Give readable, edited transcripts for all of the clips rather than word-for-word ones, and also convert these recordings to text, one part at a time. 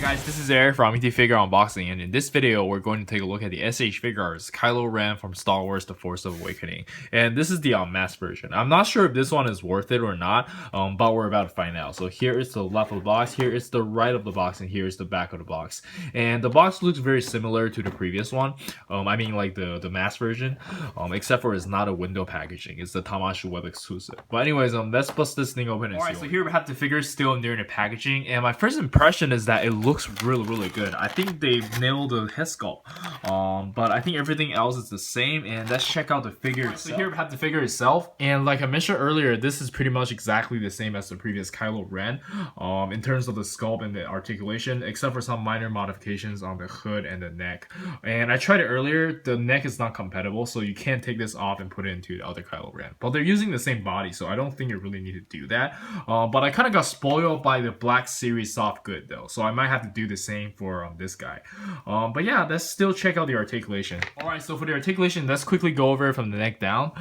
Guys, this is Eric from Figure Unboxing, and in this video we're going to take a look at the S.H.Figuarts Kylo Ren from Star Wars The Force Awakens. And this is the Unmasked version. I'm not sure if this one is worth it or not, but we're about to find out. So here is the left of the box, here is the right of the box, and here is the back of the box. And the box looks very similar to the previous one. I mean like the mask version, except for it's not a window packaging, it's the Tamashii web exclusive. But anyways, let's bust this thing open and see. Alright, so here we have the figures still near the packaging, and my first impression is that it looks really good. I think they've nailed the head sculpt, but I think everything else is the same. And let's check out the figure itself. So here we have the figure itself, and like I mentioned earlier, this is pretty much exactly the same as the previous Kylo Ren in terms of the sculpt and the articulation, except for some minor modifications on the hood and the neck. And I tried it earlier, the neck is not compatible, so you can't take this off and put it into the other Kylo Ren, but they're using the same body, so I don't think you really need to do that. But I kind of got spoiled by the Black Series soft good though, so I might have to do the same for this guy. But yeah, let's still check out the articulation. Alright, so for the articulation, let's quickly go over it from the neck down.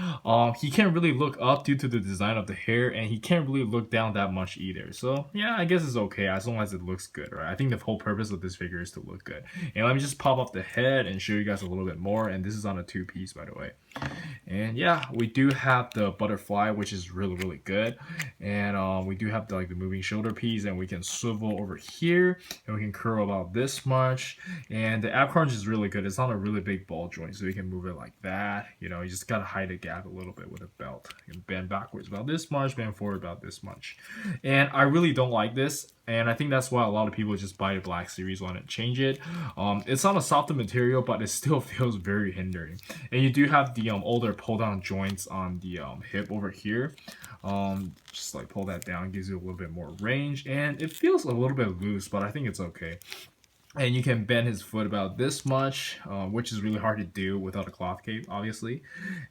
He can't really look up due to the design of the hair, and he can't really look down that much either. So yeah, I guess it's okay as long as it looks good, right? I think the whole purpose of this figure is to look good. And let me just pop off the head and show you guys a little bit more. And this is on a 2-piece, by the way. And yeah, we do have the butterfly, which is really good. And we do have the moving shoulder piece, and we can swivel over here, and we can curl about this much. And the ab crunch is really good. It's on a really big ball joint, so you can move it like that. You know, you just gotta hide the gap a little bit with a belt. You can bend backwards about this much, bend forward about this much. And I really don't like this, and I think that's why a lot of people just buy the Black Series one and change it. It's on a softer material, but it still feels very hindering. And you do have the older pull down joints on the hip over here. Just like pull that down, gives you a little bit more range, and it feels a little bit loose, but I think it's okay. And you can bend his foot about this much, which is really hard to do without a cloth cape, obviously.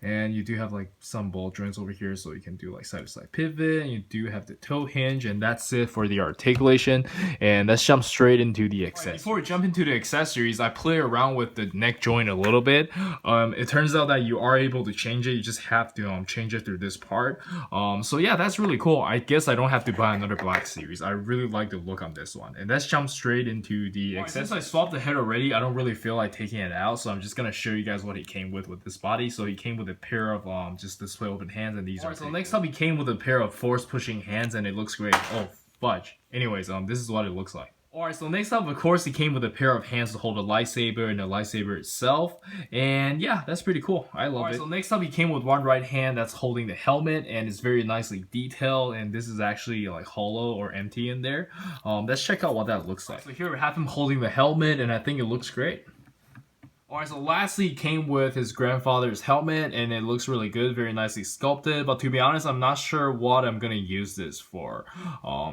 And you do have like some ball joints over here, so you can do like side-to-side pivot. And you do have the toe hinge, and that's it for the articulation. And let's jump straight into the accessories. Before we jump into the accessories, I play around with the neck joint a little bit. It turns out that you are able to change it. You just have to change it through this part. So yeah, that's really cool. I guess I don't have to buy another Black Series. I really like the look on this one. And let's jump straight into the accessories. Since I swapped the head already, I don't really feel like taking it out, so I'm just gonna show you guys what he came with this body. So he came with a pair of just display open hands, and these are so next up he came with a pair of force pushing hands, and it looks great. Oh fudge. Anyways, this is what it looks like. Alright, so next up, of course, he came with a pair of hands to hold the lightsaber and the lightsaber itself. And yeah, that's pretty cool. I love it. So next up, he came with one right hand that's holding the helmet, and it's very nicely detailed. And this is actually like hollow or empty in there. Let's check out what that looks like. So here we have him holding the helmet, and I think it looks great. Alright, so lastly, he came with his grandfather's helmet, and it looks really good, very nicely sculpted. But to be honest, I'm not sure what I'm gonna use this for.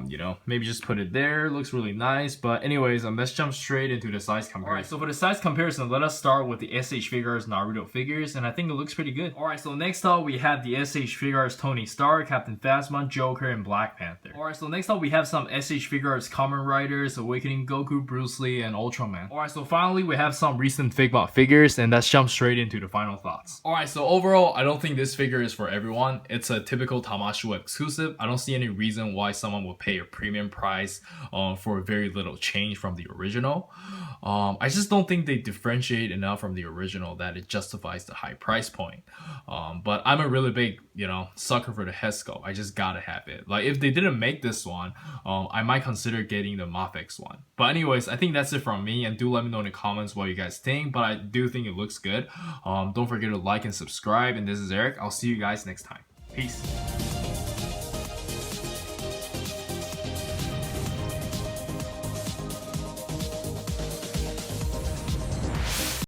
You know, maybe just put it there. It looks really nice. But anyways, let's jump straight into the size comparison. Alright, so for the size comparison, let us start with the S.H.Figuarts Naruto figures, and I think it looks pretty good. Alright, so next up, we have the S.H.Figuarts Tony Stark, Captain Phasma, Joker, and Black Panther. Alright, so next up, we have some S.H.Figuarts Kamen Riders, Awakening, Goku, Bruce Lee, and Ultraman. Alright, so finally, we have some recent Figuarts figures, and let's jump straight into the final thoughts. Alright, so overall, I don't think this figure is for everyone. It's a typical Tamashii exclusive. I don't see any reason why someone would pay a premium price for very little change from the original. I just don't think they differentiate enough from the original that it justifies the high price point. But I'm a really big, sucker for the head sculpt. I just gotta have it. Like, if they didn't make this one, I might consider getting the Mafex one. But anyways, I think that's it from me, and do let me know in the comments what you guys think. But I do think it looks good. Don't forget to like and subscribe, and this is Eric. I'll see you guys next time. Peace.